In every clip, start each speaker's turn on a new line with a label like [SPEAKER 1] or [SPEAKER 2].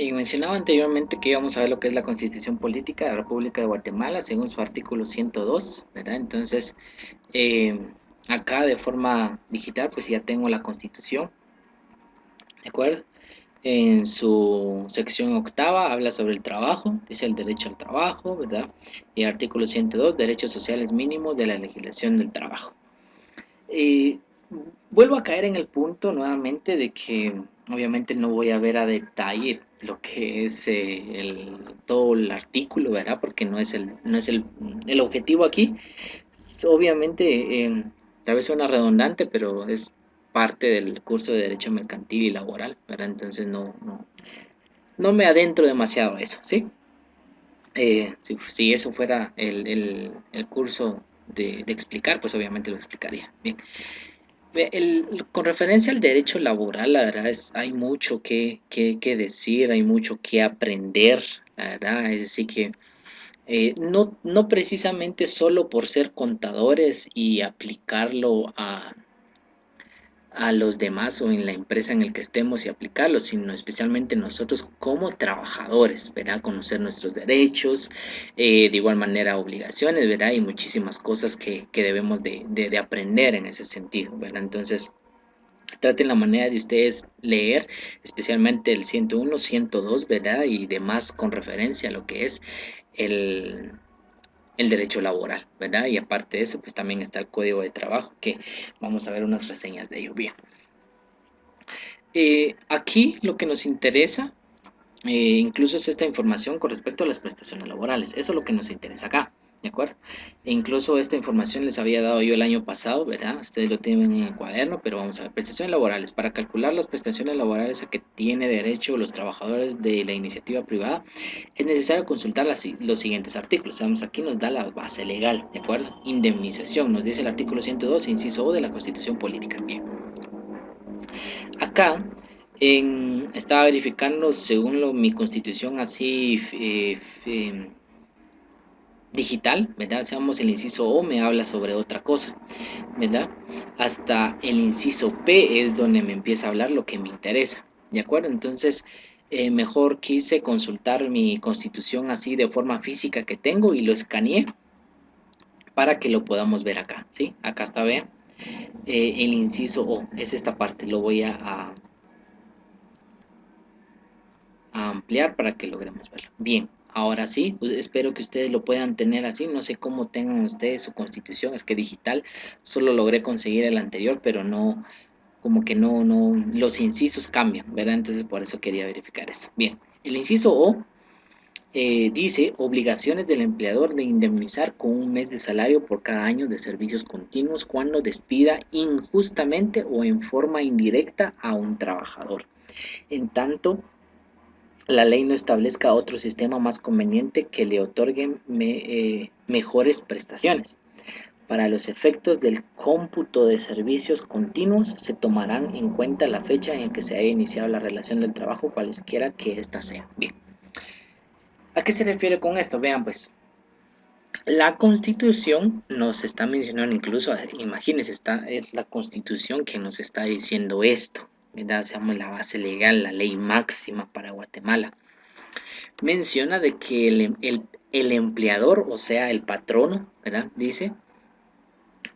[SPEAKER 1] Y mencionaba anteriormente que íbamos a ver lo que es la Constitución Política de la República de Guatemala, según su artículo 102, ¿verdad? Entonces, eh, acá de forma digital, pues ya tengo la Constitución, ¿de acuerdo? En su sección octava habla sobre el trabajo, dice el derecho al trabajo, ¿verdad? Y el artículo 102, derechos sociales mínimos de la legislación del trabajo. Y vuelvo a caer en el punto nuevamente de que obviamente no voy a ver a detalle lo que es todo el artículo, ¿verdad? Porque no es el objetivo aquí. Obviamente, tal vez suena redundante, pero es parte del curso de Derecho Mercantil y Laboral, ¿verdad? Entonces no me adentro demasiado a eso, ¿sí? Si eso fuera el curso de explicar, pues obviamente lo explicaría. Bien. Con referencia al derecho laboral, la verdad es hay mucho que decir, hay mucho que aprender, la verdad, es decir que no precisamente solo por ser contadores y aplicarlo a los demás o en la empresa en el que estemos y aplicarlo, sino especialmente nosotros como trabajadores, ¿verdad? Conocer nuestros derechos, de igual manera obligaciones, ¿verdad? Y muchísimas cosas que debemos de aprender en ese sentido, ¿verdad? Entonces, traten la manera de ustedes leer, especialmente el 101, 102, ¿verdad? Y demás con referencia a lo que es el, el derecho laboral, ¿verdad? Y aparte de eso, pues también está el código de trabajo, que vamos a ver unas reseñas de ello. Bien. Aquí lo que nos interesa, incluso es esta información con respecto a las prestaciones laborales. Eso es lo que nos interesa acá, ¿de acuerdo? E incluso esta información les había dado yo el año pasado, ¿verdad? Ustedes lo tienen en el cuaderno, pero vamos a ver, prestaciones laborales. Para calcular las prestaciones laborales a que tiene derecho los trabajadores de la iniciativa privada, es necesario consultar los siguientes artículos. Vamos, aquí nos da la base legal, ¿de acuerdo? Indemnización, nos dice el artículo 102, inciso O de la Constitución Política. Bien. Acá estaba verificando según mi constitución así digital, ¿verdad? Seamos el inciso O me habla sobre otra cosa, ¿verdad? Hasta el inciso P es donde me empieza a hablar lo que me interesa, ¿de acuerdo? Entonces, mejor quise consultar mi constitución así de forma física que tengo y lo escaneé para que lo podamos ver acá, ¿sí? Acá está, vean, el inciso O, es esta parte, lo voy a ampliar para que logremos verlo. Bien, ahora sí, pues espero que ustedes lo puedan tener así. No sé cómo tengan ustedes su constitución, es que digital solo logré conseguir el anterior, pero no, como que no, los incisos cambian, ¿verdad? Entonces por eso quería verificar eso. Bien, el inciso O dice obligaciones del empleador de indemnizar con un mes de salario por cada año de servicios continuos cuando despida injustamente o en forma indirecta a un trabajador. En tanto, la ley no establezca otro sistema más conveniente que le otorgue mejores prestaciones. Para los efectos del cómputo de servicios continuos se tomarán en cuenta la fecha en que se haya iniciado la relación del trabajo, cualesquiera que ésta sea. Bien, ¿a qué se refiere con esto? Vean pues, la Constitución nos está mencionando incluso, imagínense, es la Constitución que nos está diciendo esto, ¿verdad? Seamos la base legal, la ley máxima para Guatemala. Menciona de que el empleador, o sea, el patrono, ¿verdad? Dice,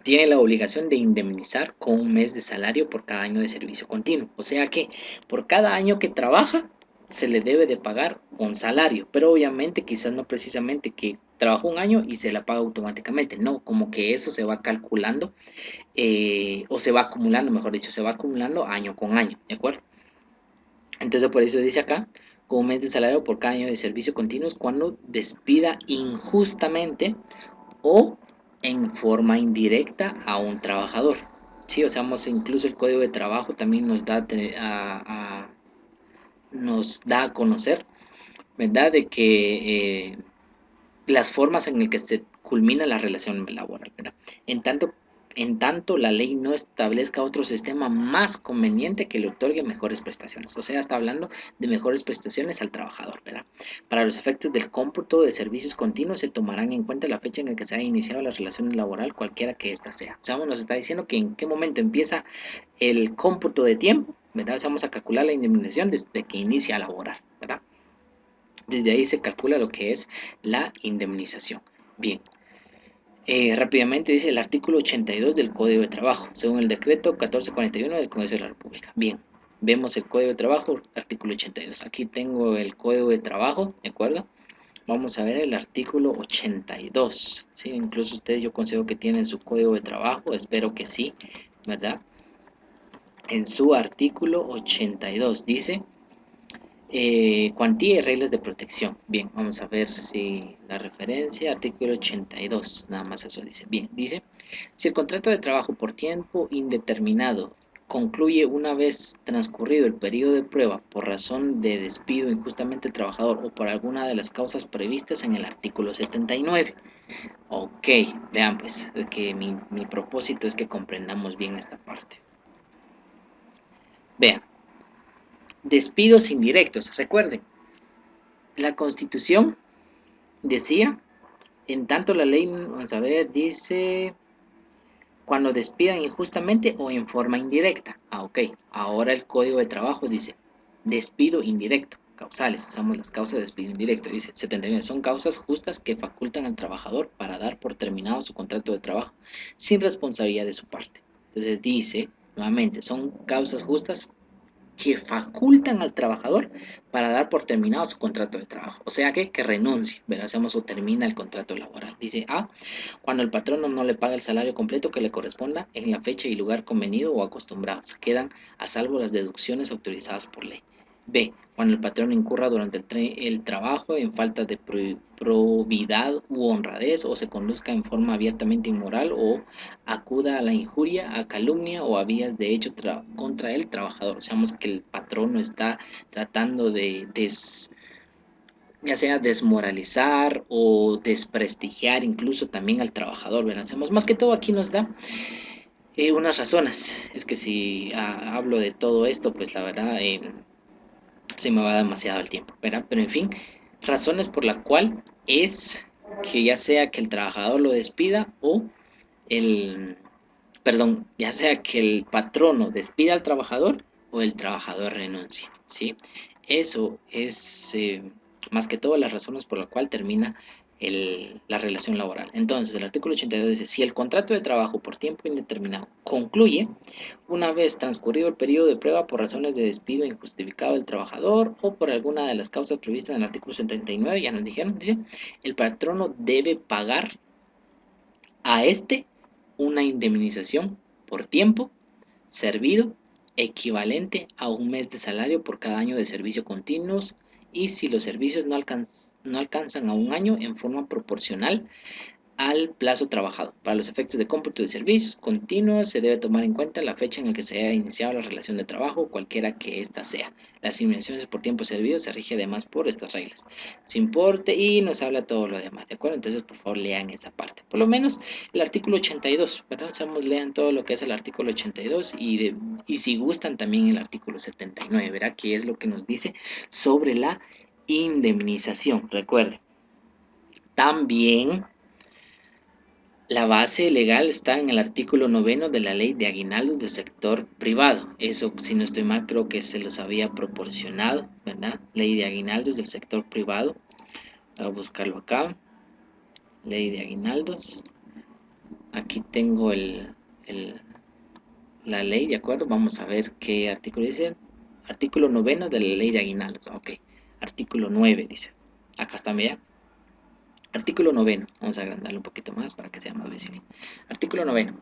[SPEAKER 1] tiene la obligación de indemnizar con un mes de salario por cada año de servicio continuo. O sea que por cada año que trabaja se le debe de pagar un salario, pero obviamente quizás no precisamente que trabajó un año y se la paga automáticamente, no, como que eso se va calculando o se va acumulando, mejor dicho, se va acumulando año con año, ¿de acuerdo? Entonces por eso dice acá, con un mes de salario por cada año de servicio continuos cuando despida injustamente o en forma indirecta a un trabajador. Sí, o sea, incluso el código de trabajo también nos da a conocer, ¿verdad? De que las formas en las que se culmina la relación laboral, ¿verdad? En tanto la ley no establezca otro sistema más conveniente que le otorgue mejores prestaciones. O sea, está hablando de mejores prestaciones al trabajador, ¿verdad? Para los efectos del cómputo de servicios continuos se tomarán en cuenta la fecha en la que se haya iniciado la relación laboral, cualquiera que ésta sea. O sea, nos está diciendo que en qué momento empieza el cómputo de tiempo, ¿verdad? O sea, vamos a calcular la indemnización desde que inicia a laborar, ¿verdad? Desde ahí se calcula lo que es la indemnización. Bien, rápidamente dice el artículo 82 del Código de Trabajo, según el decreto 1441 del Congreso de la República. Bien, vemos el Código de Trabajo, artículo 82. Aquí tengo el Código de Trabajo, ¿de acuerdo? Vamos a ver el artículo 82, ¿sí? Incluso ustedes yo considero que tienen su Código de Trabajo, espero que sí, ¿verdad? En su artículo 82 dice cuantía y reglas de protección. Bien, vamos a ver si la referencia, artículo 82, nada más eso dice. Bien, dice, si el contrato de trabajo por tiempo indeterminado concluye una vez transcurrido el periodo de prueba por razón de despido injustamente del trabajador o por alguna de las causas previstas en el artículo 79. Ok, vean pues, que mi propósito es que comprendamos bien esta parte. Vean, despidos indirectos. Recuerden, la Constitución decía, en tanto la ley, vamos a ver, dice cuando despidan injustamente o en forma indirecta. Ok, ahora el Código de Trabajo dice despido indirecto, causales, usamos las causas de despido indirecto. Dice 79, son causas justas que facultan al trabajador para dar por terminado su contrato de trabajo sin responsabilidad de su parte. Entonces dice, nuevamente, son causas justas que facultan al trabajador para dar por terminado su contrato de trabajo. O sea que renuncie, hacemos o termina el contrato laboral. Dice A, cuando el patrono no le paga el salario completo que le corresponda en la fecha y lugar convenido o acostumbrados. Quedan a salvo las deducciones autorizadas por ley. B, cuando el patrón incurra durante el trabajo en falta de probidad u honradez o se conduzca en forma abiertamente inmoral o acuda a la injuria, a calumnia o a vías de hecho contra el trabajador. Sabemos que el patrón no está tratando de ya sea desmoralizar o desprestigiar incluso también al trabajador. Hacemos más que todo aquí nos da unas razones. Es que si hablo de todo esto, pues la verdad se me va demasiado el tiempo, ¿verdad? Pero en fin, razones por la cual es que ya sea que el trabajador lo despida o ya sea que el patrono despida al trabajador o el trabajador renuncie, ¿sí? Eso es más que todo las razones por las cuales termina la relación laboral. Entonces, el artículo 82 dice, si el contrato de trabajo por tiempo indeterminado concluye una vez transcurrido el periodo de prueba por razones de despido injustificado del trabajador o por alguna de las causas previstas en el artículo 79, ya nos dijeron, dice, el patrono debe pagar a una indemnización por tiempo servido equivalente a un mes de salario por cada año de servicio continuos y si los servicios no alcanzan a un año en forma proporcional al plazo trabajado. Para los efectos de cómputo de servicios continuos se debe tomar en cuenta la fecha en la que se haya iniciado la relación de trabajo, cualquiera que ésta sea. Las asignaciones por tiempo servido se rige además por estas reglas. Su importe y nos habla todo lo demás, ¿de acuerdo? Entonces, por favor, lean esa parte. Por lo menos el artículo 82, ¿verdad? Lean todo lo que es el artículo 82 y si gustan también el artículo 79, ¿verdad? Que es lo que nos dice sobre la indemnización. Recuerden, también la base legal está en el artículo 9 de la ley de aguinaldos del sector privado. Eso, si no estoy mal, creo que se los había proporcionado, ¿verdad? Ley de aguinaldos del sector privado. Voy a buscarlo acá. Ley de aguinaldos. Aquí tengo la ley, ¿de acuerdo? Vamos a ver qué artículo dice. Artículo 9 de la ley de aguinaldos. Ok. Artículo 9 dice. Acá está, ¿ya? Artículo 9. Vamos a agrandarlo un poquito más para que sea más visible. Artículo 9.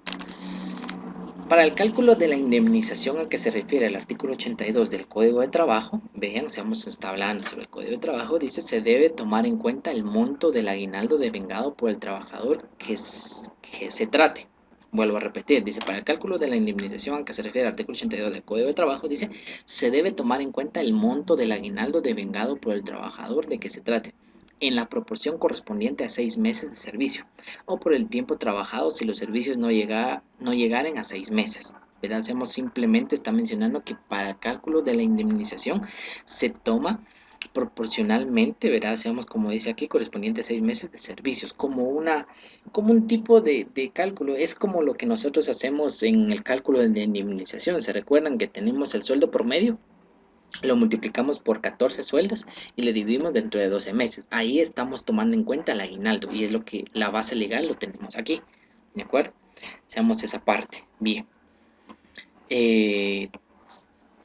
[SPEAKER 1] Para el cálculo de la indemnización al que se refiere el artículo 82 del Código de Trabajo, vean, se está hablando sobre el Código de Trabajo, dice se debe tomar en cuenta el monto del aguinaldo devengado por el trabajador que se trate. Vuelvo a repetir, dice, para el cálculo de la indemnización al que se refiere el artículo 82 del Código de Trabajo, dice, se debe tomar en cuenta el monto del aguinaldo devengado por el trabajador de que se trate, en la proporción correspondiente a 6 meses de servicio, o por el tiempo trabajado si los servicios no llegaren a 6 meses. ¿Verdad? Simplemente está mencionando que para el cálculo de la indemnización se toma proporcionalmente, ¿verdad? Como dice aquí, correspondiente a 6 meses de servicios, como un tipo de cálculo. Es como lo que nosotros hacemos en el cálculo de indemnización. ¿Se recuerdan que tenemos el sueldo promedio? lo multiplicamos por 14 sueldos y le dividimos dentro de 12 meses. Ahí estamos tomando en cuenta el aguinaldo y es lo que la base legal lo tenemos aquí, ¿de acuerdo? Seamos esa parte. Bien.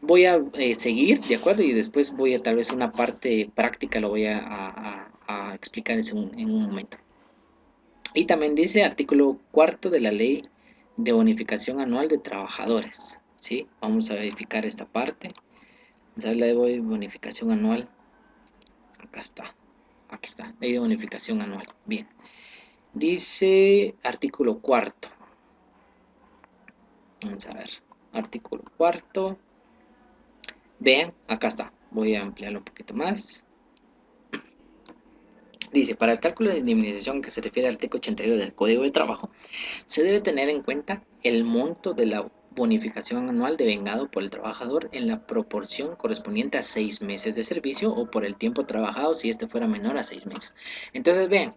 [SPEAKER 1] Voy a seguir, ¿de acuerdo? Y después voy a tal vez una parte práctica lo voy a explicar en un momento. Y también dice artículo cuarto de la ley de bonificación anual de trabajadores, ¿sí? Vamos a verificar esta parte. Vamos a ver la de bonificación anual. Acá está. Aquí está. Ley de bonificación anual. Bien. Dice artículo cuarto. Vamos a ver. Artículo cuarto. Vean, acá está. Voy a ampliarlo un poquito más. Dice, para el cálculo de indemnización que se refiere al artículo 82 del Código de Trabajo, se debe tener en cuenta el monto de la bonificación anual devengado por el trabajador en la proporción correspondiente a 6 meses de servicio o por el tiempo trabajado si este fuera menor a 6 meses. Entonces, vean,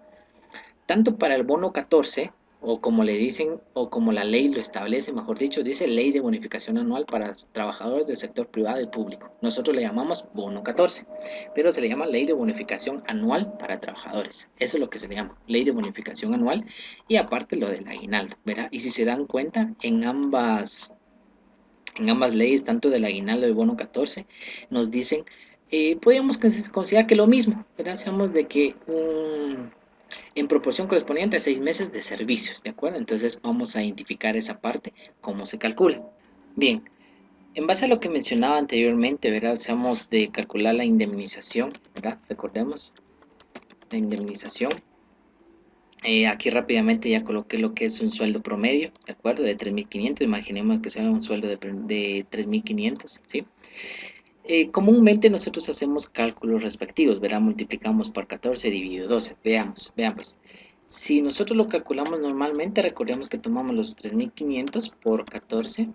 [SPEAKER 1] tanto para el bono 14, o como le dicen, o como la ley lo establece, mejor dicho, dice Ley de Bonificación Anual para Trabajadores del Sector Privado y Público. Nosotros le llamamos bono 14, pero se le llama Ley de Bonificación Anual para Trabajadores. Eso es lo que se le llama, Ley de Bonificación Anual, y aparte lo del aguinaldo, ¿verdad? Y si se dan cuenta, en ambas leyes, tanto del aguinaldo y del bono 14, nos dicen, podríamos considerar que lo mismo, ¿verdad? Seamos de que en proporción correspondiente a 6 meses de servicios, ¿de acuerdo? Entonces vamos a identificar esa parte, cómo se calcula. Bien, en base a lo que mencionaba anteriormente, ¿verdad? Seamos de calcular la indemnización, ¿verdad? Recordemos la indemnización. Aquí rápidamente ya coloqué lo que es un sueldo promedio, ¿de acuerdo? De 3.500, imaginemos que sea un sueldo de 3.500, ¿sí? Comúnmente nosotros hacemos cálculos respectivos, ¿verdad? Multiplicamos por 14 dividido 12. Vean pues. Si nosotros lo calculamos normalmente, recordemos que tomamos los 3.500 por 14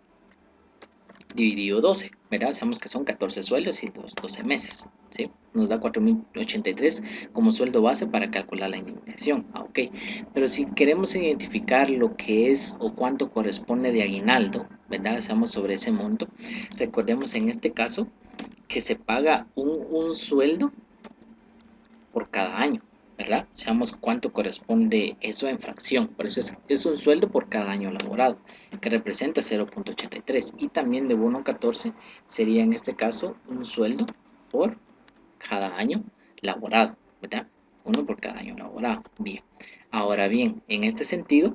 [SPEAKER 1] dividido 12, ¿verdad? Sabemos que son 14 sueldos y los 12 meses, ¿sí? Nos da 4.083 como sueldo base para calcular la indemnización, ok. Pero si queremos identificar lo que es o cuánto corresponde de aguinaldo, ¿verdad? Sabemos sobre ese monto. Recordemos en este caso que se paga un sueldo por cada año, ¿verdad? Sabemos cuánto corresponde eso en fracción, por eso es un sueldo por cada año laborado, que representa 0.83, y también de bono 14 sería en este caso un sueldo por cada año laborado, ¿verdad? Uno por cada año laborado. Bien, ahora bien, en este sentido,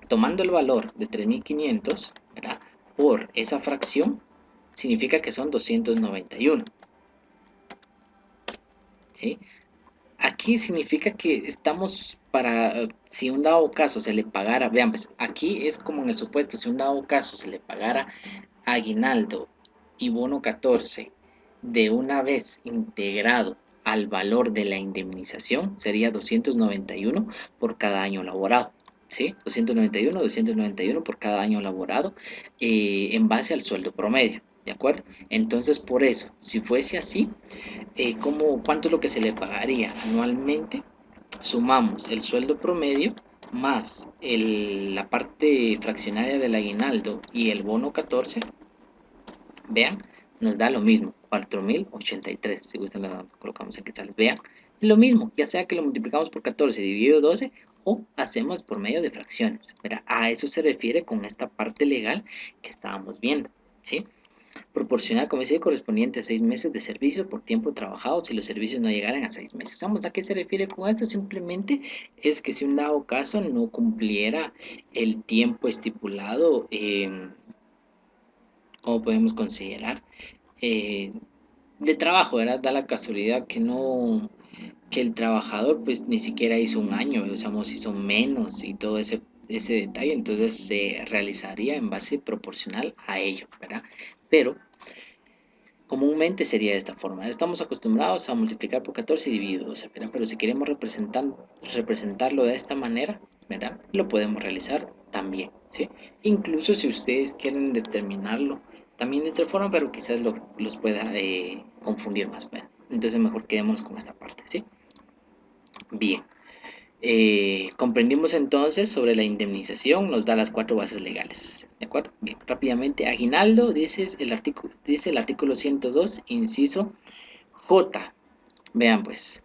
[SPEAKER 1] tomando el valor de 3.500, ¿verdad? Por esa fracción, significa que son 291. ¿Sí? Aquí significa que estamos para, si un dado caso se le pagara, vean, pues aquí es como en el supuesto, si un dado caso se le pagara aguinaldo y bono 14 de una vez integrado al valor de la indemnización, sería 291 por cada año laborado. ¿Sí? 291 por cada año laborado en base al sueldo promedio, ¿de acuerdo? Entonces, por eso, si fuese así, ¿cuánto es lo que se le pagaría anualmente? Sumamos el sueldo promedio más la parte fraccionaria del aguinaldo y el bono 14, vean, nos da lo mismo, 4.083, si gustan lo colocamos en quetzales, vean, lo mismo, ya sea que lo multiplicamos por 14 dividido 12 o hacemos por medio de fracciones, ¿verdad? A eso se refiere con esta parte legal que estábamos viendo, ¿sí? Proporcional, como decía, correspondiente a 6 meses de servicio por tiempo trabajado si los servicios no llegaran a 6 meses. ¿Vamos a qué se refiere con esto? Simplemente es que si un dado caso no cumpliera el tiempo estipulado, ¿cómo podemos considerar? De trabajo, ¿verdad? Da la casualidad que no, que el trabajador pues ni siquiera hizo un año, digamos, hizo menos y todo ese detalle, entonces se realizaría en base proporcional a ello, ¿verdad? Pero comúnmente sería de esta forma. Estamos acostumbrados a multiplicar por 14 y dividir 12, ¿verdad? Pero si queremos representarlo de esta manera, ¿verdad? Lo podemos realizar también, ¿sí? Incluso si ustedes quieren determinarlo también de otra forma, pero quizás los pueda confundir más, ¿verdad? Entonces mejor quedémonos con esta parte, ¿sí? Bien. Comprendimos entonces sobre la indemnización, nos da las 4 bases legales. ¿De acuerdo? Bien, rápidamente, aguinaldo, dice el artículo 102, inciso J. Vean pues,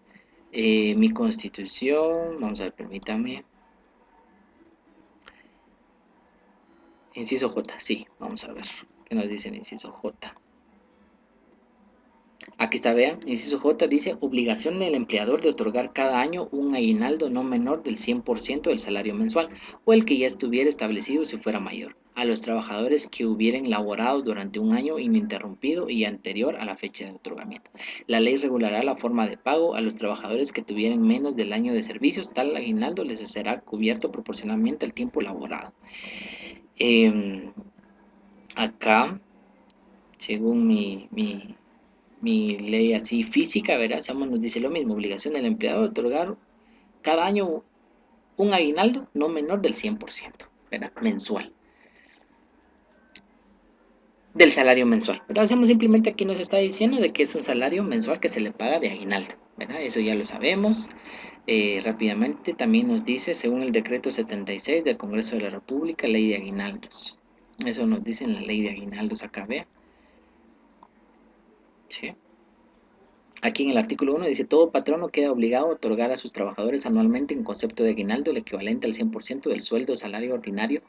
[SPEAKER 1] mi constitución, vamos a ver, permítame. Inciso J, sí, vamos a ver, ¿qué nos dice el inciso J? Aquí está, vean, inciso J dice, obligación del empleador de otorgar cada año un aguinaldo no menor del 100% del salario mensual, o el que ya estuviera establecido si fuera mayor, a los trabajadores que hubieran laborado durante un año ininterrumpido y anterior a la fecha de otorgamiento. La ley regulará la forma de pago a los trabajadores que tuvieran menos del año de servicios, tal aguinaldo les será cubierto proporcionalmente al tiempo laborado. Acá, según mi ley así física, ¿verdad? Seamos, nos dice lo mismo, obligación del empleado de otorgar cada año un aguinaldo no menor del 100%, ¿verdad? Mensual. Del salario mensual, ¿verdad? Hacemos simplemente aquí nos está diciendo de que es un salario mensual que se le paga de aguinaldo, ¿verdad? Eso ya lo sabemos. Rápidamente también nos dice, según el decreto 76 del Congreso de la República, ley de aguinaldos. Eso nos dice en la ley de aguinaldos acá, vea. ¿Sí? Aquí en el artículo 1 dice, todo patrono queda obligado a otorgar a sus trabajadores anualmente en concepto de aguinaldo el equivalente al 100% del sueldo o salario ordinario.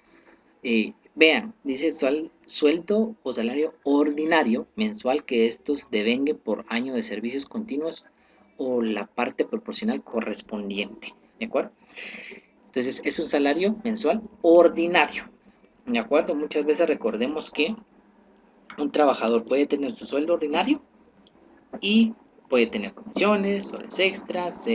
[SPEAKER 1] Vean, dice sueldo o salario ordinario mensual que estos devengue por año de servicios continuos o la parte proporcional correspondiente. ¿De acuerdo? Entonces es un salario mensual ordinario. ¿De acuerdo? Muchas veces recordemos que un trabajador puede tener su sueldo ordinario y puede tener comisiones, horas extras,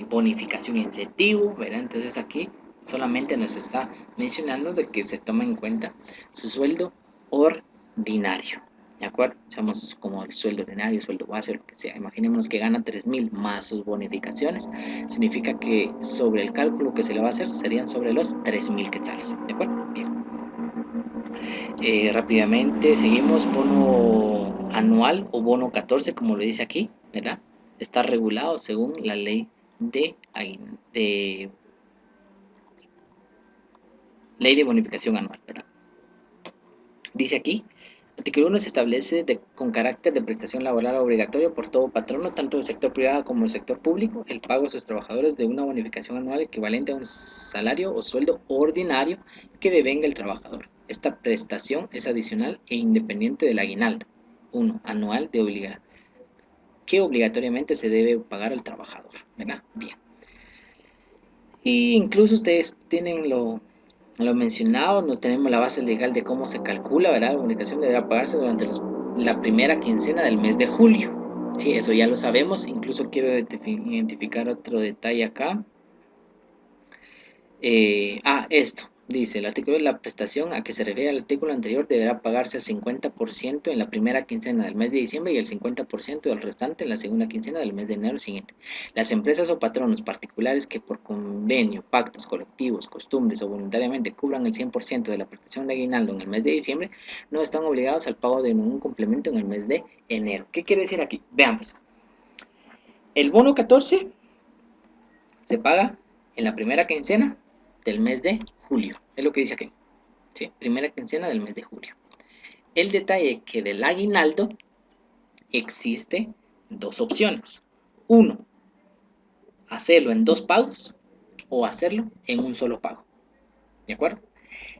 [SPEAKER 1] bonificación e incentivo, ¿verdad? Entonces aquí solamente nos está mencionando de que se toma en cuenta su sueldo ordinario, ¿de acuerdo? Seamos como el sueldo ordinario, sueldo base, lo que sea. Imaginémonos que gana 3.000 más sus bonificaciones, significa que sobre el cálculo que se le va a hacer serían sobre los 3.000 quetzales, ¿de acuerdo? Bien. Rápidamente seguimos, bono anual o bono 14, como lo dice aquí, ¿verdad? Está regulado según la ley de bonificación anual, ¿verdad? Dice aquí, artículo 1 se establece con carácter de prestación laboral obligatorio por todo patrono, tanto del sector privado como del sector público, el pago a sus trabajadores de una bonificación anual equivalente a un salario o sueldo ordinario que devenga el trabajador. Esta prestación es adicional e independiente del aguinaldo. 1. Anual de obligación que obligatoriamente se debe pagar al trabajador, ¿verdad? Bien. Y incluso ustedes tienen lo mencionado, nos tenemos la base legal de cómo se calcula, ¿verdad? La bonificación deberá pagarse durante la primera quincena del mes de julio. Sí, eso ya lo sabemos. Incluso quiero identificar otro detalle acá. Esto. Dice el artículo de la prestación a que se refiere al artículo anterior deberá pagarse el 50% en la primera quincena del mes de diciembre y el 50% del restante en la segunda quincena del mes de enero siguiente. Las empresas o patronos particulares que por convenio, pactos colectivos, costumbres o voluntariamente cubran el 100% de la prestación de aguinaldo en el mes de diciembre no están obligados al pago de ningún complemento en el mes de enero. ¿Qué quiere decir aquí? Veamos. El bono 14 se paga en la primera quincena del mes de julio, es lo que dice aquí, ¿sí? Primera quincena del mes de julio. El detalle que del aguinaldo existe dos opciones. Uno, hacerlo en 2 pagos o hacerlo en un solo pago, ¿de acuerdo?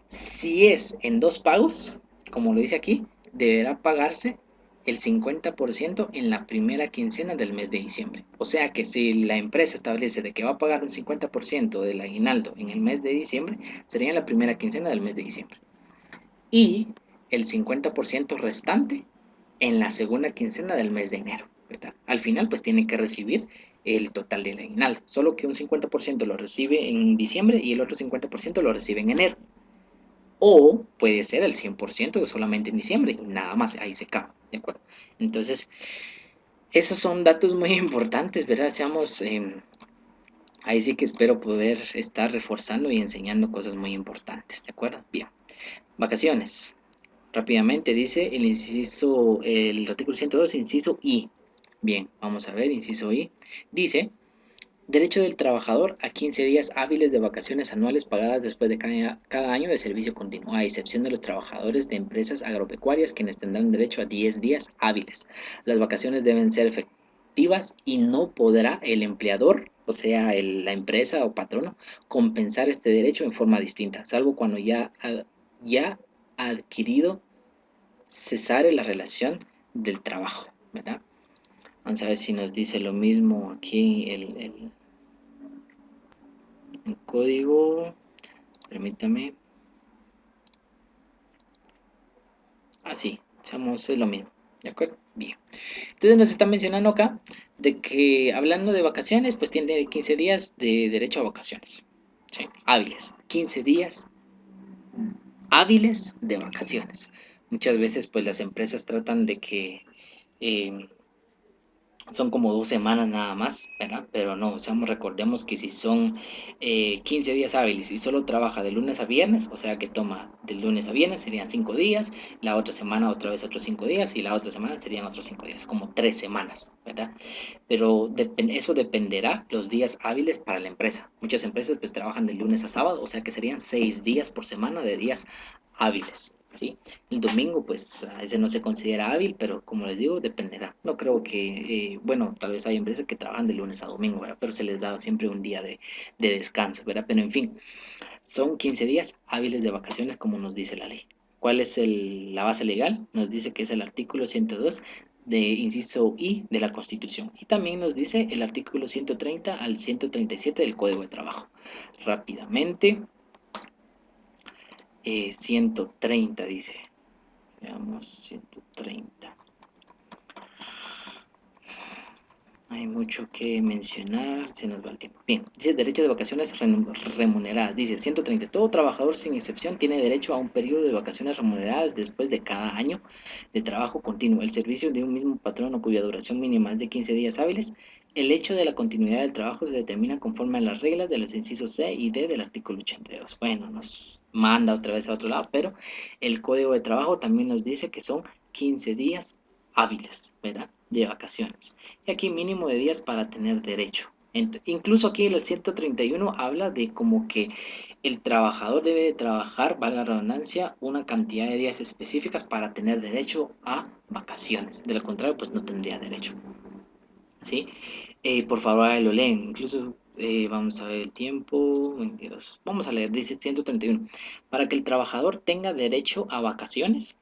[SPEAKER 1] Si es en 2 pagos, como lo dice aquí, deberá pagarse el 50% en la primera quincena del mes de diciembre. O sea que si la empresa establece de que va a pagar un 50% del aguinaldo en el mes de diciembre, sería en la primera quincena del mes de diciembre. Y el 50% restante en la segunda quincena del mes de enero, ¿verdad? Al final pues tiene que recibir el total del aguinaldo, solo que un 50% lo recibe en diciembre y el otro 50% lo recibe en enero. O puede ser el 100% solamente en diciembre y nada más, ahí se acaba, ¿de acuerdo? Entonces, esos son datos muy importantes, ¿verdad? Seamos, ahí sí que espero poder estar reforzando y enseñando cosas muy importantes, ¿de acuerdo? Bien, vacaciones. Rápidamente dice el artículo 102, inciso I. Bien, vamos a ver, inciso I. Dice Derecho del trabajador a 15 días hábiles de vacaciones anuales pagadas después de cada año de servicio continuo, a excepción de los trabajadores de empresas agropecuarias, quienes tendrán derecho a 10 días hábiles. Las vacaciones deben ser efectivas y no podrá el empleador, o sea, la empresa o patrono, compensar este derecho en forma distinta, salvo cuando ya ha adquirido cesare la relación del trabajo, ¿verdad? Vamos a ver si nos dice lo mismo aquí el código. Permítame. Así, hacemos lo mismo. ¿De acuerdo? Bien. Entonces nos está mencionando acá de que hablando de vacaciones, pues tiene 15 días de derecho a vacaciones. ¿Sí? Hábiles. 15 días hábiles de vacaciones. Muchas veces pues las empresas tratan de que eh, son como 2 semanas nada más, ¿verdad? Pero no, o sea, recordemos que si son 15 días hábiles y solo trabaja de lunes a viernes, o sea que toma de lunes a viernes serían 5 días, la otra semana otra vez otros 5 días y la otra semana serían otros 5 días, como 3 semanas, ¿verdad? Pero eso dependerá los días hábiles para la empresa. Muchas empresas pues trabajan de lunes a sábado, o sea que serían 6 días por semana de días hábiles, ¿sí? El domingo, pues, a ese no se considera hábil, pero como les digo, dependerá. No creo que, bueno, tal vez hay empresas que trabajan de lunes a domingo, ¿verdad? Pero se les da siempre un día de descanso, ¿verdad? Pero en fin, son 15 días hábiles de vacaciones, como nos dice la ley. ¿Cuál es la base legal? Nos dice que es el artículo 102 de inciso I de la Constitución. Y también nos dice el artículo 130 al 137 del Código de Trabajo. Rápidamente, 130 dice. Veamos, 130. Hay mucho que mencionar, se nos va el tiempo. Bien, dice derecho de vacaciones remuneradas. Dice 130. Todo trabajador sin excepción tiene derecho a un periodo de vacaciones remuneradas después de cada año de trabajo continuo. El servicio de un mismo patrono cuya duración mínima es de 15 días hábiles. El hecho de la continuidad del trabajo se determina conforme a las reglas de los incisos C y D del artículo 82. Bueno, nos manda otra vez a otro lado, pero el Código de Trabajo también nos dice que son 15 días hábiles, ¿verdad? De vacaciones. Y aquí mínimo de días para tener derecho. Incluso aquí el 131 habla de como que el trabajador debe de trabajar, valga la redundancia, una cantidad de días específicas para tener derecho a vacaciones. De lo contrario, pues no tendría derecho. ¿Sí? Por favor, ahí lo leen. Incluso vamos a ver el tiempo. 22. Vamos a leer, dice 131. Para que el trabajador tenga derecho a vacaciones,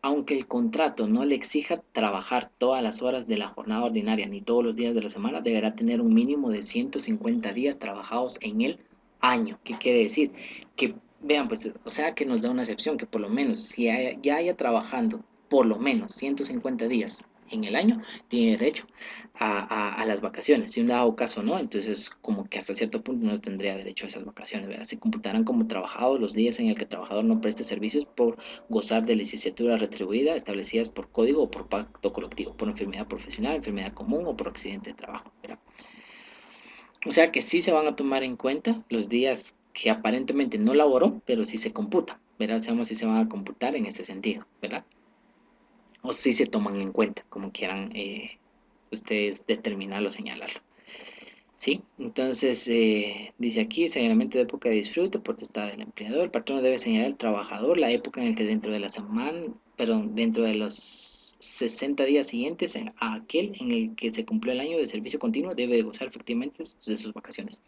[SPEAKER 1] aunque el contrato no le exija trabajar todas las horas de la jornada ordinaria ni todos los días de la semana, deberá tener un mínimo de 150 días trabajados en el año. ¿Qué quiere decir? Que vean, pues, o sea, que nos da una excepción, que por lo menos si ya haya trabajando por lo menos 150 días en el año, tiene derecho a las vacaciones. Si un dado caso no, entonces como que hasta cierto punto no tendría derecho a esas vacaciones, ¿verdad? Se computarán como trabajados los días en el que el trabajador no preste servicios por gozar de licenciatura retribuida establecidas por código o por pacto colectivo, por enfermedad profesional, enfermedad común o por accidente de trabajo, ¿verdad? O sea que sí se van a tomar en cuenta los días que aparentemente no laboró, pero sí se computa, ¿verdad? Sabemos si se van a computar en ese sentido, ¿verdad? O si se toman en cuenta, como quieran ustedes determinarlo o señalarlo. ¿Sí? Entonces, dice aquí, señalamiento de época de disfrute, potestad del empleador. El patrono debe señalar al trabajador la época en la que dentro de la semana, perdón, dentro de los 60 días siguientes a aquel en el que se cumplió el año de servicio continuo, debe de gozar efectivamente de sus vacaciones.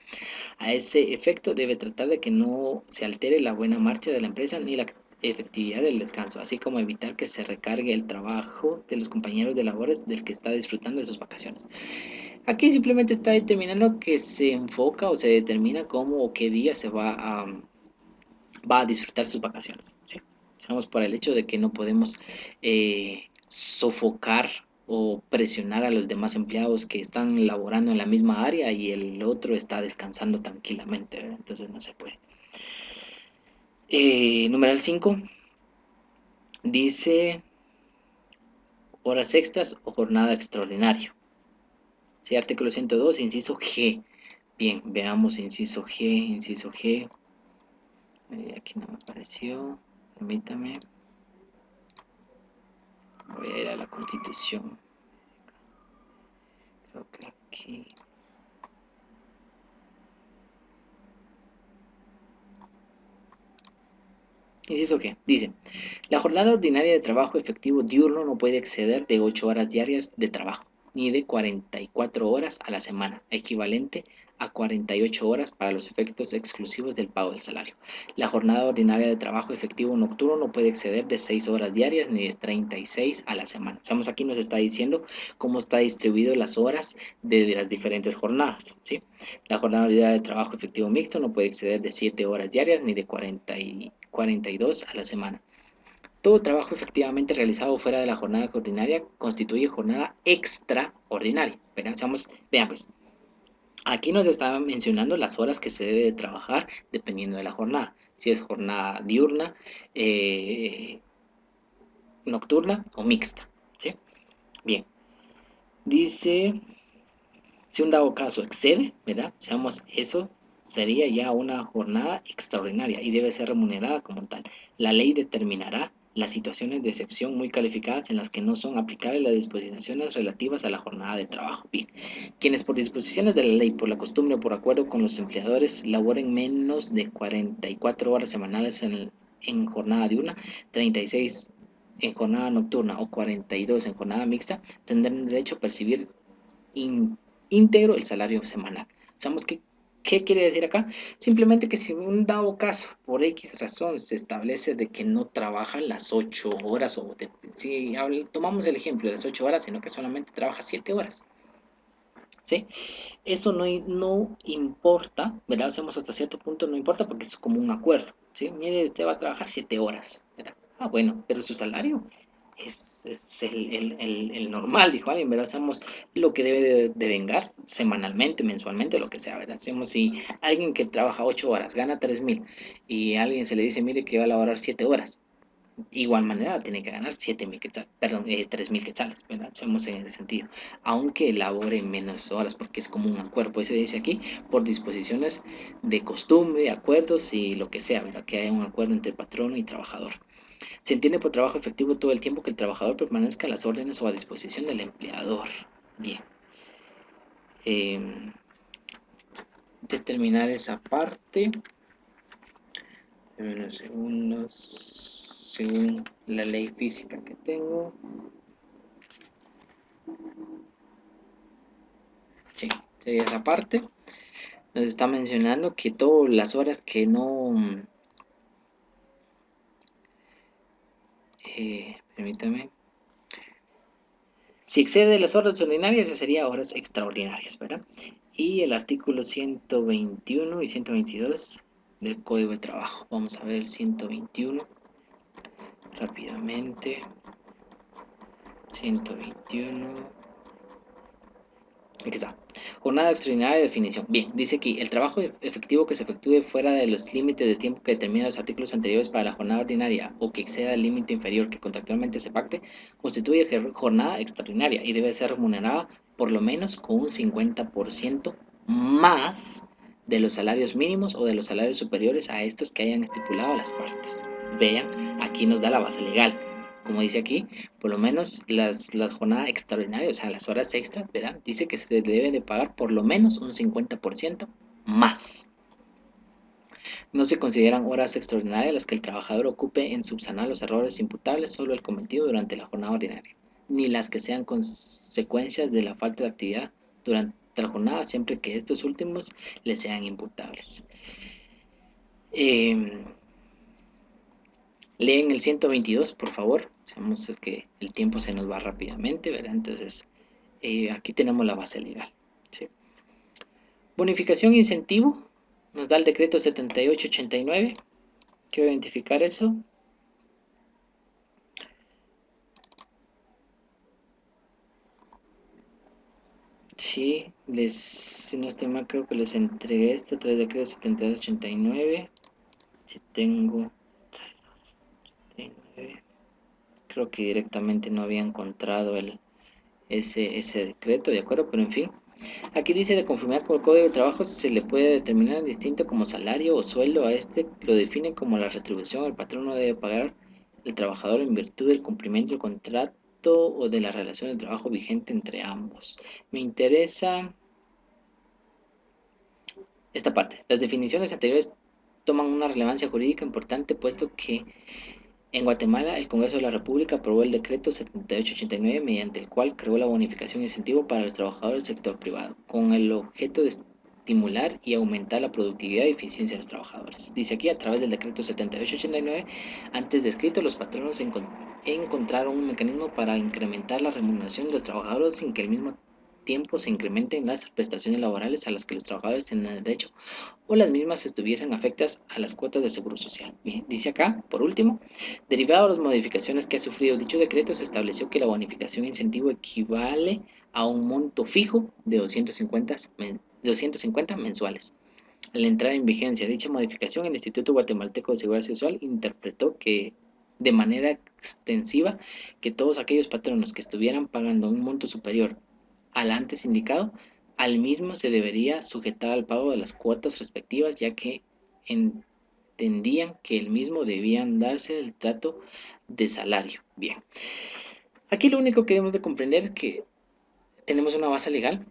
[SPEAKER 1] A ese efecto, debe tratar de que no se altere la buena marcha de la empresa ni la efectividad del descanso, así como evitar que se recargue el trabajo de los compañeros de labores del que está disfrutando de sus vacaciones. Aquí simplemente está determinando que se enfoca o se determina cómo o qué día se va a disfrutar sus vacaciones. ¿Sí? Estamos por el hecho de que no podemos sofocar o presionar a los demás empleados que están laborando en la misma área y el otro está descansando tranquilamente, ¿verdad? Entonces no se puede. Numeral 5 dice horas extras o jornada extraordinaria. Sí, artículo 102, inciso G. Bien, veamos inciso G, inciso G. Aquí no me apareció. Permítame. Voy a ir a la Constitución. Creo que aquí. Inciso G, dice, la jornada ordinaria de trabajo efectivo diurno no puede exceder de 8 horas diarias de trabajo, ni de 44 horas a la semana, equivalente a 48 horas para los efectos exclusivos del pago del salario. La jornada ordinaria de trabajo efectivo nocturno no puede exceder de 6 horas diarias ni de 36 a la semana. Estamos aquí nos está diciendo cómo está distribuido las horas de las diferentes jornadas, ¿sí? La jornada ordinaria de trabajo efectivo mixto no puede exceder de 7 horas diarias ni de 42 a la semana. Todo trabajo efectivamente realizado fuera de la jornada ordinaria constituye jornada extraordinaria. Vean pues, aquí nos está mencionando las horas que se debe de trabajar dependiendo de la jornada. Si es jornada diurna, nocturna o mixta, ¿sí? Bien, dice, si un dado caso excede, ¿verdad? Seamos eso sería ya una jornada extraordinaria y debe ser remunerada como tal. La ley determinará las situaciones de excepción muy calificadas en las que no son aplicables las disposiciones relativas a la jornada de trabajo. Bien, quienes por disposiciones de la ley, por la costumbre o por acuerdo con los empleadores laboren menos de 44 horas semanales en jornada diurna, 36 en jornada nocturna o 42 en jornada mixta, tendrán derecho a percibir íntegro el salario semanal. ¿Sabemos qué quiere decir acá? Simplemente que si un dado caso, por X razón, se establece de que no trabaja las 8 horas, o si tomamos el ejemplo de las 8 horas, sino que solamente trabaja 7 horas, ¿sí? Eso no importa, ¿verdad? Hacemos hasta cierto punto, no importa porque es como un acuerdo, ¿sí? Mire, usted va a trabajar 7 horas, ¿verdad? Ah, bueno, pero su salario es el normal, dijo alguien, ¿verdad? Hacemos lo que debe de vengar semanalmente, mensualmente, lo que sea, ¿verdad? Hacemos si alguien que trabaja 8 horas gana 3.000 y a alguien se le dice, mire que va a laborar 7 horas, igual manera tiene que ganar 7.000 quetzales, perdón, 3.000 quetzales, ¿verdad? Somos en ese sentido, aunque labore menos horas, porque es como un acuerdo, pues se dice aquí, por disposiciones de costumbre, acuerdos y lo que sea, ¿verdad? Que haya un acuerdo entre patrono y trabajador. Se entiende por trabajo efectivo todo el tiempo que el trabajador permanezca a las órdenes o a disposición del empleador. Bien. Eh, Determinar esa parte. Unos segundos. Según la ley física que tengo. Sí, sería esa parte. Nos está mencionando que todas las horas que no... permítame. Si excede las horas ordinarias, esas serían horas extraordinarias, ¿verdad? Y el artículo 121 y 122 del Código de Trabajo. Vamos a ver 121 rápidamente. 121. Aquí está. Jornada extraordinaria de definición. Bien, dice aquí, el trabajo efectivo que se efectúe fuera de los límites de tiempo que determinan los artículos anteriores para la jornada ordinaria o que exceda el límite inferior que contractualmente se pacte, constituye jornada extraordinaria y debe ser remunerada por lo menos con un 50% más de los salarios mínimos o de los salarios superiores a estos que hayan estipulado las partes. Vean, aquí nos da la base legal. Como dice aquí, por lo menos las jornadas extraordinarias, o sea, las horas extras, ¿verdad? Dice que se debe de pagar por lo menos un 50% más. No se consideran horas extraordinarias las que el trabajador ocupe en subsanar los errores imputables solo el cometido durante la jornada ordinaria, ni las que sean consecuencias de la falta de actividad durante la jornada, siempre que estos últimos le sean imputables. Leen el 122, por favor. Sabemos que el tiempo se nos va rápidamente, ¿verdad? Entonces, aquí tenemos la base legal. ¿Sí? Bonificación e incentivo. Nos da el decreto 7889. Quiero identificar eso. Sí, si no estoy mal, creo que les entregué esto a través del decreto 7289. Si tengo... Creo que directamente no había encontrado ese decreto, ¿de acuerdo? Pero en fin. Aquí dice de conformidad con el Código de Trabajo se le puede determinar distinto como salario o sueldo a este, lo define como la retribución el patrono debe pagar el trabajador en virtud del cumplimiento del contrato o de la relación de trabajo vigente entre ambos. Me interesa esta parte. Las definiciones anteriores toman una relevancia jurídica importante, puesto que en Guatemala el Congreso de la República aprobó el decreto 7889, mediante el cual creó la bonificación incentivo para los trabajadores del sector privado, con el objeto de estimular y aumentar la productividad y eficiencia de los trabajadores. Dice aquí, a través del decreto 7889, antes descrito, los patronos encontraron un mecanismo para incrementar la remuneración de los trabajadores sin que al mismo tiempo se incrementen las prestaciones laborales a las que los trabajadores tienen derecho o las mismas estuviesen afectas a las cuotas de seguro social. Bien, dice acá, por último, derivado de las modificaciones que ha sufrido dicho decreto, se estableció que la bonificación incentivo equivale a un monto fijo de 250 mensuales. Al entrar en vigencia dicha modificación, el Instituto Guatemalteco de Seguridad Social interpretó que de manera extensiva que todos aquellos patronos que estuvieran pagando un monto superior al antes indicado, al mismo se debería sujetar al pago de las cuotas respectivas, ya que entendían que el mismo debían darse el trato de salario. Bien, aquí lo único que debemos de comprender es que tenemos una base legal,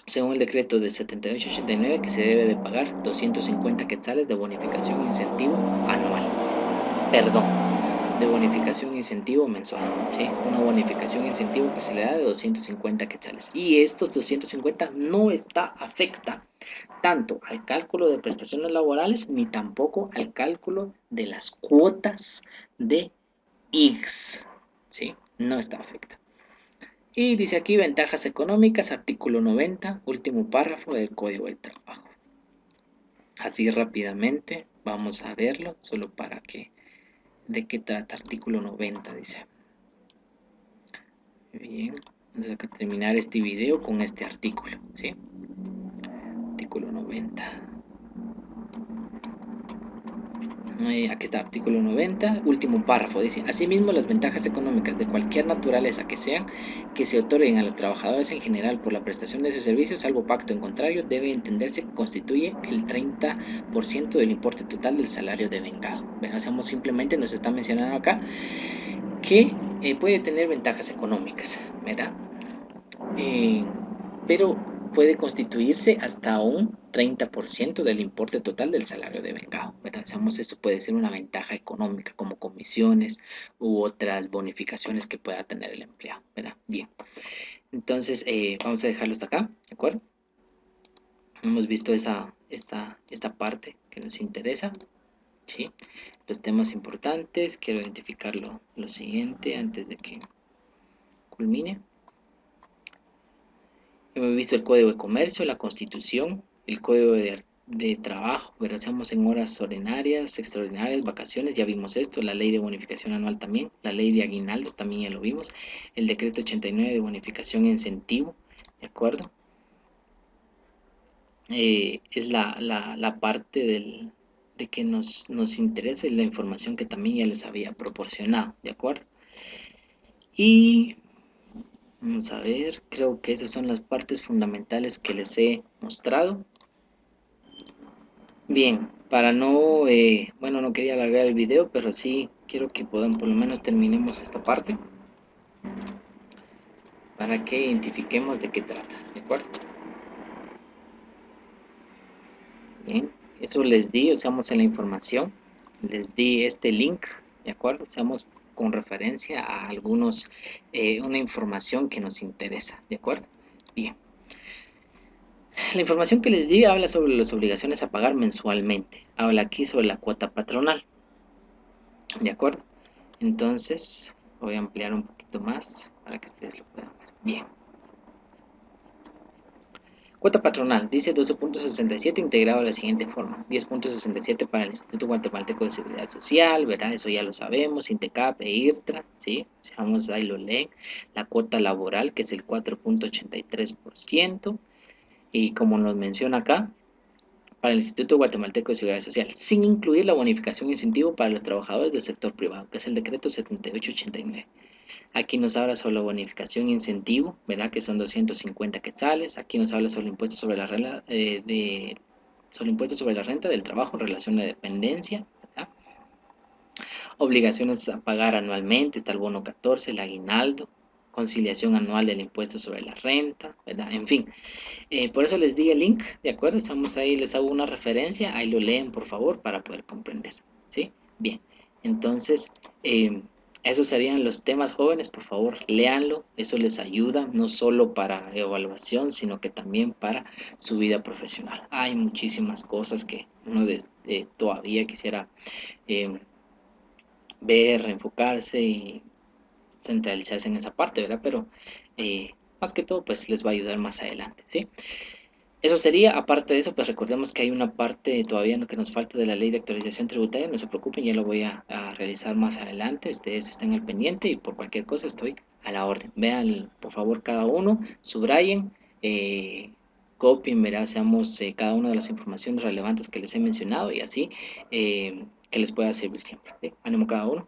[SPEAKER 1] según el decreto de 7889, que se debe de pagar 250 quetzales de bonificación incentivo anual. Perdón, de bonificación incentivo mensual, ¿sí? Una bonificación incentivo que se le da de 250 quetzales. Y estos 250 no afecta tanto al cálculo de prestaciones laborales ni tampoco al cálculo de las cuotas de IX, ¿sí? No afecta. Y dice aquí ventajas económicas, artículo 90, último párrafo del Código del Trabajo. Así rápidamente vamos a verlo, solo para que ¿de qué trata? Artículo 90, dice. Bien, vamos a terminar este video con este artículo, ¿sí? Artículo 90. Aquí está, artículo 90, último párrafo, dice: asimismo, las ventajas económicas de cualquier naturaleza que sean, que se otorguen a los trabajadores en general por la prestación de sus servicios, salvo pacto en contrario, debe entenderse que constituye el 30% del importe total del salario devengado. Bueno, hacemos simplemente, nos está mencionando acá que puede tener ventajas económicas, ¿verdad? Pero puede constituirse hasta un 30% del importe total del salario devengado, ¿verdad? Eso puede ser una ventaja económica, como comisiones u otras bonificaciones que pueda tener el empleado, ¿verdad? Bien, entonces vamos a dejarlo hasta acá, ¿de acuerdo? Hemos visto esta parte que nos interesa, ¿sí? Los temas importantes, quiero identificar lo siguiente antes de que culmine. Hemos visto el Código de Comercio, la Constitución, el Código de Trabajo, versamos en horas ordinarias, extraordinarias, vacaciones, ya vimos esto, la Ley de Bonificación Anual también, la Ley de Aguinaldos también ya lo vimos, el Decreto 89 de Bonificación e Incentivo, ¿de acuerdo? Es la parte de que nos interesa y la información que también ya les había proporcionado, ¿de acuerdo? Y vamos a ver, creo que esas son las partes fundamentales que les he mostrado. Bien, para no, bueno, no quería alargar el video, pero sí quiero que puedan, por lo menos terminemos esta parte para que identifiquemos de qué trata, ¿de acuerdo? Bien, eso les di, usamos en la información, les di este link, ¿de acuerdo? Usamos con referencia a algunos, una información que nos interesa, ¿de acuerdo? Bien. La información que les di habla sobre las obligaciones a pagar mensualmente. Habla aquí sobre la cuota patronal. ¿De acuerdo? Entonces, voy a ampliar un poquito más para que ustedes lo puedan ver. Bien. Cuota patronal, dice 12.67, integrado de la siguiente forma: 10.67 para el Instituto Guatemalteco de Seguridad Social, ¿verdad? Eso ya lo sabemos, INTECAP e IRTRA, ¿sí? Si vamos ahí lo leen. La cuota laboral, que es el 4.83%, y como nos menciona acá, para el Instituto Guatemalteco de Seguridad Social, sin incluir la bonificación e incentivo para los trabajadores del sector privado, que es el decreto 7889. Aquí nos habla sobre la bonificación e incentivo, ¿verdad? Que son 250 quetzales. Aquí nos habla sobre el impuesto sobre la renta, del trabajo en relación a dependencia, ¿verdad? Obligaciones a pagar anualmente, está el bono 14, el aguinaldo, conciliación anual del impuesto sobre la renta, ¿verdad? En fin, por eso les di el link, ¿de acuerdo? Estamos ahí, les hago una referencia, ahí lo leen por favor para poder comprender, ¿sí? Bien, entonces, esos serían los temas jóvenes, por favor, léanlo, eso les ayuda no solo para evaluación, sino que también para su vida profesional. Hay muchísimas cosas que uno todavía quisiera eh, ver, enfocarse y centralizarse en esa parte, ¿verdad? Pero más que todo, pues les va a ayudar más adelante, ¿sí? Eso sería, aparte de eso, pues recordemos que hay una parte todavía que nos falta de la ley de actualización tributaria, no se preocupen, ya lo voy a realizar más adelante, ustedes estén al pendiente y por cualquier cosa estoy a la orden. Vean, por favor, cada uno, subrayen, copien, verá, seamos cada una de las informaciones relevantes que les he mencionado y así que les pueda servir siempre, ¿sí? Ánimo cada uno.